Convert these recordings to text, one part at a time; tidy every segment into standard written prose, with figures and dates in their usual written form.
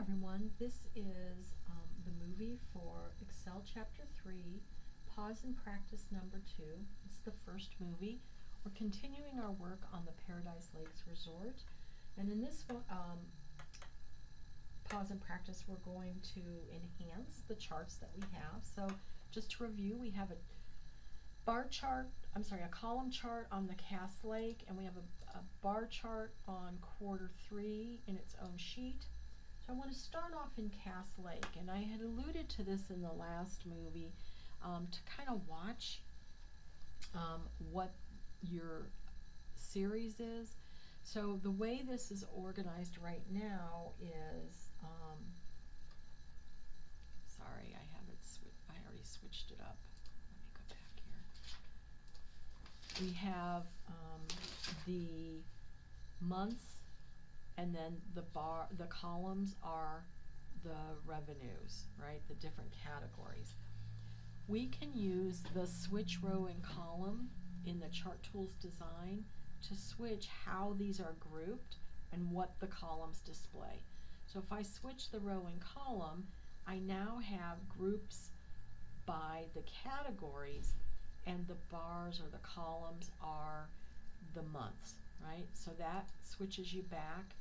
everyone. This is the movie for Excel Chapter 3, Pause and Practice number 2. It's the first movie. We're continuing our work on the Paradise Lakes Resort. And in this Pause and Practice, we're going to enhance the charts that we have. So just to review, we have a column chart on the Cass Lake, and we have a bar chart on quarter 3 in its own sheet. So I want to start off in Cass Lake, and I had alluded to this in the last movie to kind of watch what your series is. So the way this is organized right now is, sorry, I already switched it up. Let me go back here. We have the months, and then the columns are the revenues, right? The different categories. We can use the switch row and column in the Chart Tools design to switch how these are grouped and what the columns display. So if I switch the row and column, I now have groups by the categories, and the bars or the columns are the months, right? So that switches you back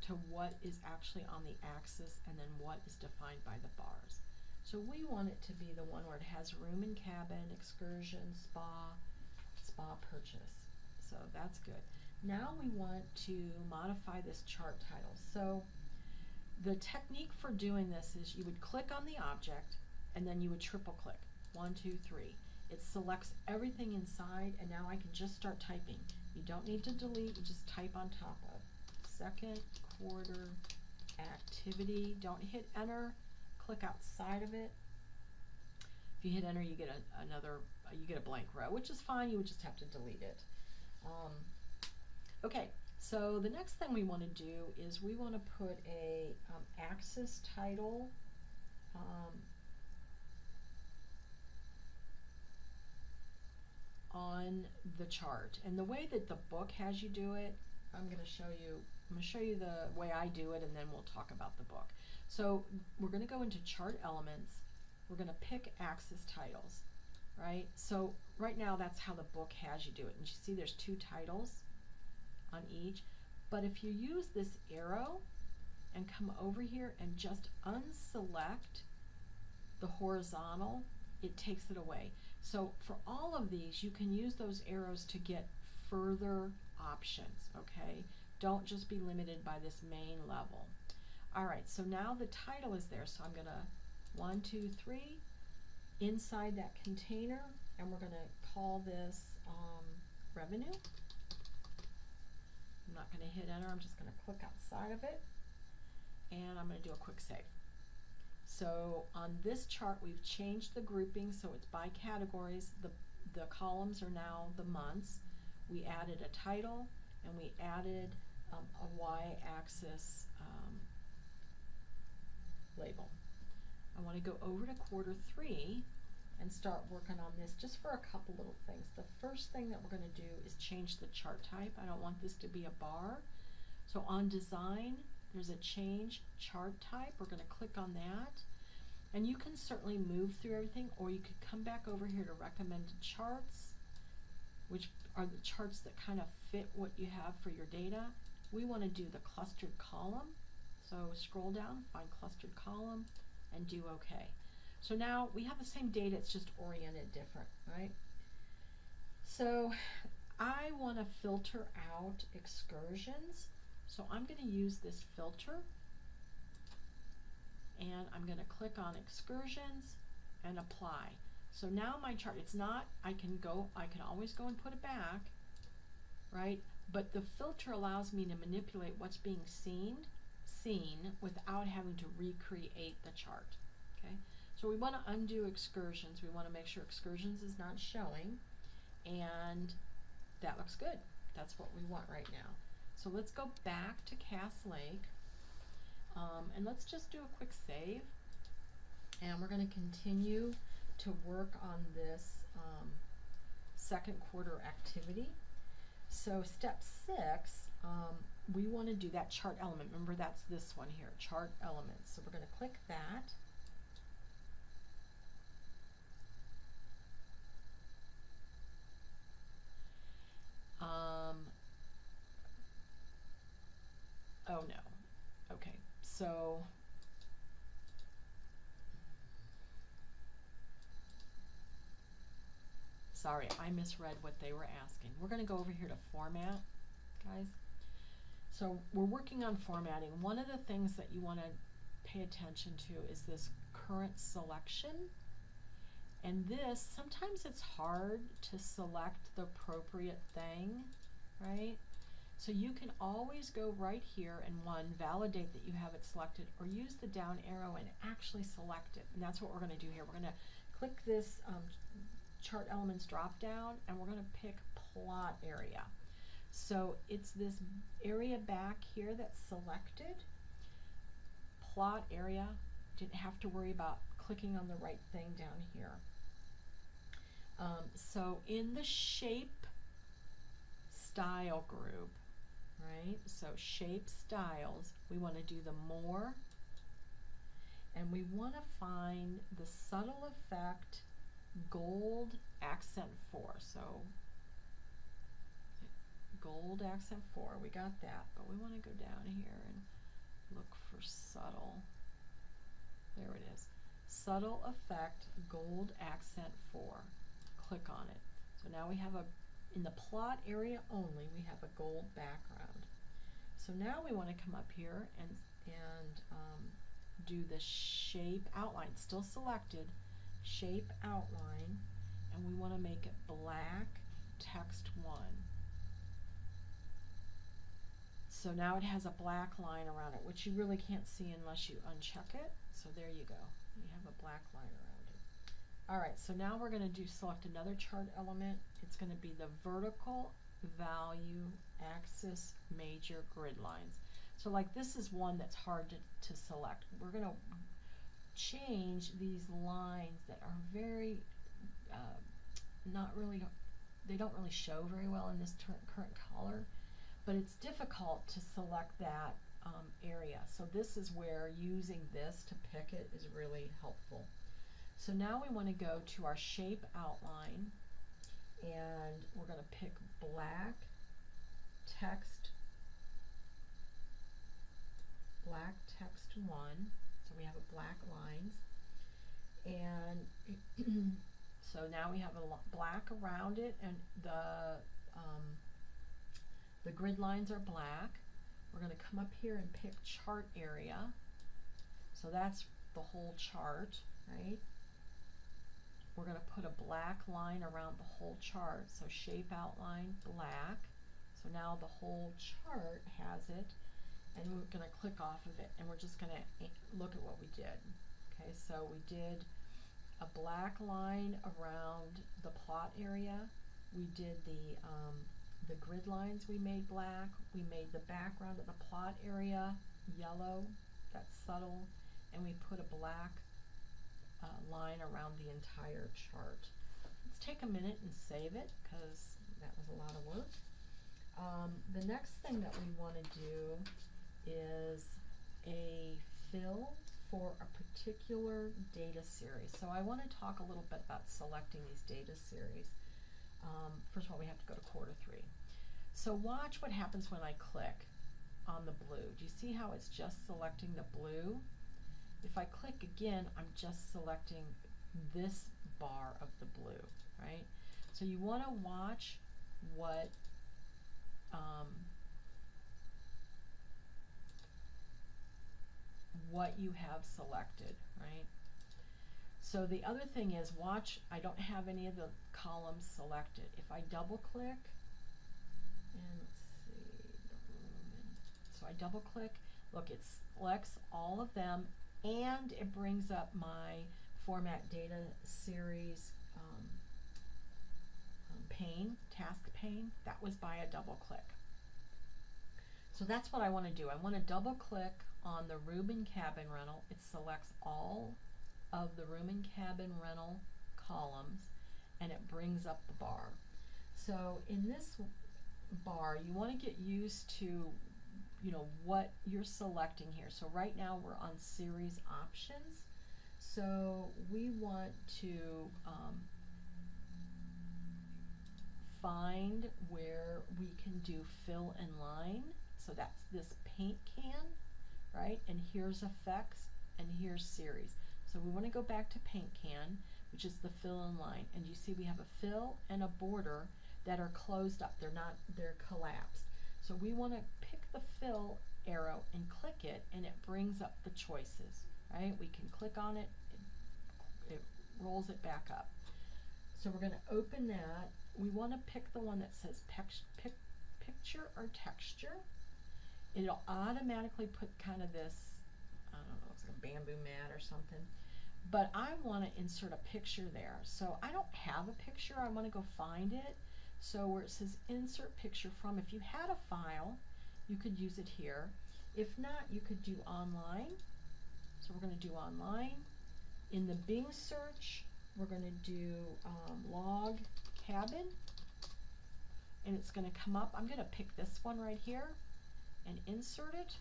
to what is actually on the axis and then what is defined by the bars. So we want it to be the one where it has room and cabin, excursion, spa purchase. So that's good. Now we want to modify this chart title. So the technique for doing this is you would click on the object and then you would triple click. 1, 2, 3. It selects everything inside, and now I can just start typing. You don't need to delete, you just type on top of. Second quarter activity. Don't hit enter, click outside of it. If you hit enter, you get you get a blank row, which is fine. You would just have to delete it. Okay, so the next thing we want to do is we want to put a axis title on the chart. And the way that the book has you do it, I'm going to show you the way I do it, and then we'll talk about the book. So we're going to go into chart elements. We're going to pick axis titles, right? So right now that's how the book has you do it. And you see there's 2 titles on each. But if you use this arrow and come over here and just unselect the horizontal, it takes it away. So for all of these, you can use those arrows to get further options, okay? Don't just be limited by this main level. All right, so now the title is there, so I'm going to 1, 2, 3 inside that container, and we're going to call this revenue. I'm not going to hit enter, I'm just going to click outside of it, and I'm going to do a quick save. So on this chart, we've changed the grouping, so it's by categories. The columns are now the months. We added a title, and we added a y-axis label. I want to go over to quarter 3 and start working on this just for a couple little things. The first thing that we're going to do is change the chart type. I don't want this to be a bar. So on design, there's a change chart type. We're going to click on that. And you can certainly move through everything, or you could come back over here to recommended charts, which are the charts that kind of fit what you have for your data. We want to do the clustered column. So scroll down, find clustered column, and do OK. So now we have the same data, it's just oriented different, right? So I want to filter out excursions. So I'm going to use this filter, and I'm going to click on excursions and apply. So now my chart, it's not, I can always go and put it back, right? But the filter allows me to manipulate what's being seen without having to recreate the chart, okay? So we want to undo excursions. We want to make sure excursions is not showing, and that looks good. That's what we want right now. So let's go back to Cass Lake, and let's just do a quick save, and we're going to continue to work on this second quarter activity. So step 6, we want to do that chart element. Remember, that's this one here, chart elements. So we're going to click that. Oh no. Okay, so sorry, I misread what they were asking. We're going to go over here to format, guys. So we're working on formatting. One of the things that you want to pay attention to is this current selection. And this, sometimes it's hard to select the appropriate thing, right? So you can always go right here and validate that you have it selected, or use the down arrow and actually select it. And that's what we're going to do here. We're going to click this chart elements drop down, and we're going to pick plot area. So it's this area back here that's selected. Plot area, didn't have to worry about clicking on the right thing down here. So in the shape style group, right? So shape styles, we want to do the more, and we want to find the subtle effect gold accent 4. So gold accent 4, we got that, but we want to go down here and look for subtle. There it is. Subtle effect gold accent 4. Click on it. So now we have in the plot area only, we have a gold background. So now we want to come up here and do the shape outline, still selected, shape outline, and we want to make it black text 1. So now it has a black line around it, which you really can't see unless you uncheck it. So there you go. You have a black line around it. All right, so now we're going to select another chart element. It's going to be the vertical value axis major grid lines. So like this is one that's hard to select. We're going to change these lines that are very, they don't really show very well in this current color, but it's difficult to select that area. So this is where using this to pick it is really helpful. So now we want to go to our shape outline, and we're going to pick black text 1. So we have a black lines, and so now we have a black around it, and the grid lines are black. We're going to come up here and pick chart area. So that's the whole chart, right? We're going to put a black line around the whole chart. So shape outline, black. So now the whole chart has it, and we're going to click off of it, and we're just going to look at what we did. Okay, so we did a black line around the plot area. We did the grid lines we made black. We made the background of the plot area yellow, that's subtle, and we put a black line around the entire chart. Let's take a minute and save it, because that was a lot of work. The next thing that we want to do is a fill for a particular data series. So I want to talk a little bit about selecting these data series. First of all, we have to go to quarter 3. So watch what happens when I click on the blue. Do you see how it's just selecting the blue? If I click again, I'm just selecting this bar of the blue, right? So you want to watch what you have selected, right? So the other thing is, watch, I don't have any of the columns selected. If I double click, and let's see, so I double click, look, it selects all of them, and it brings up my format data series pane, task pane. That was by a double click. So that's what I want to do. I want to double click on the room and cabin rental. It selects all of the room and cabin rental columns, and it brings up the bar. So in this bar, you want to get used to you know, what you're selecting here. So right now we're on series options. So we want to find where we can do fill and line. So that's this paint can, right? And here's effects and here's series. So we want to go back to paint can, which is the fill and line. And you see we have a fill and a border that are closed up. They're collapsed. So we want to pick the fill arrow and click it, and it brings up the choices, right? We can click on it, it rolls it back up. So we're going to open that. We want to pick the one that says picture or texture. It'll automatically put kind of this, I don't know, it's like a bamboo mat or something. But I want to insert a picture there. So I don't have a picture. I want to go find it. So where it says insert picture from, if you had a file, you could use it here. If not, you could do online. So we're going to do online. In the Bing search, we're going to do log cabin, and it's going to come up. I'm going to pick this one right here and insert it.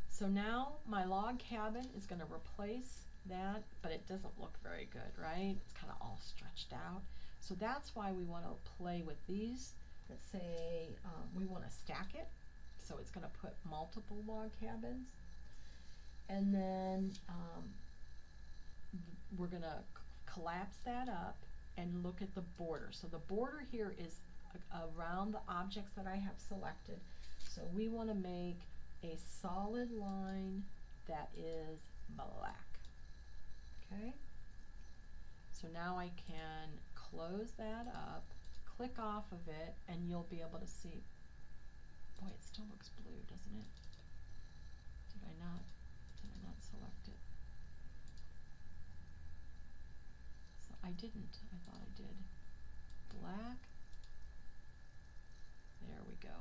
So now my log cabin is going to replace that, but it doesn't look very good, right? It's kind of all stretched out. So that's why we want to play with these that say we want to stack it. So it's going to put multiple log cabins. And then we're going to collapse that up and look at the border. So the border here is around the objects that I have selected. So we want to make a solid line that is black. Okay? So now I can close that up, click off of it, and you'll be able to see. Boy, it still looks blue, doesn't it? Did I not select it? So I didn't. I thought I did. Black. There we go.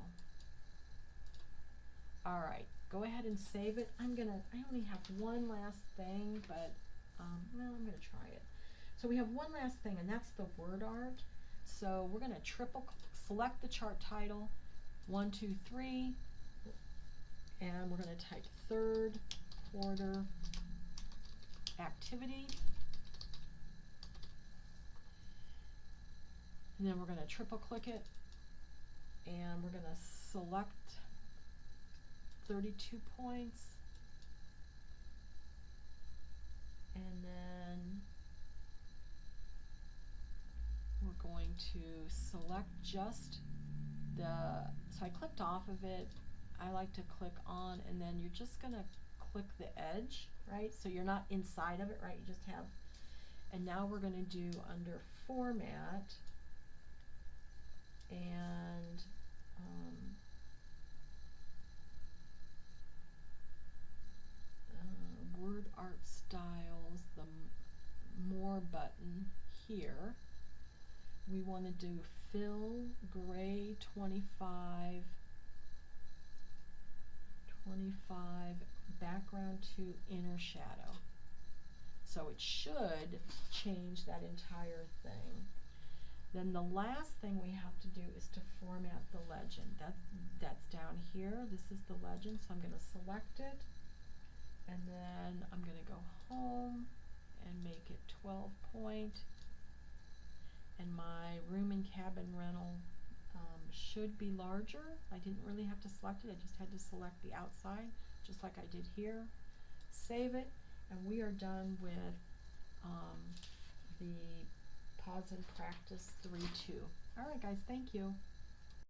All right, go ahead and save it. I only have one last thing, but well, I'm gonna try it. So we have one last thing, and that's the word art. So we're gonna select the chart title, 1, 2, 3, and we're gonna type third quarter activity. And then we're gonna triple click it, and we're gonna select 32 points, and then we're going to select just so I clicked off of it. I like to click on, and then you're just gonna click the edge, right? So you're not inside of it, right? You just have, and now we're gonna do under format, and word art styles, the more button here. We want to do fill gray 25, background to inner shadow. So it should change that entire thing. Then the last thing we have to do is to format the legend. That's down here. This is the legend, so I'm going to select it. And then I'm going to go home and make it 12 point. And my room and cabin rental should be larger. I didn't really have to select it. I just had to select the outside, just like I did here. Save it, and we are done with the Pause and Practice 3-2. All right, guys, thank you.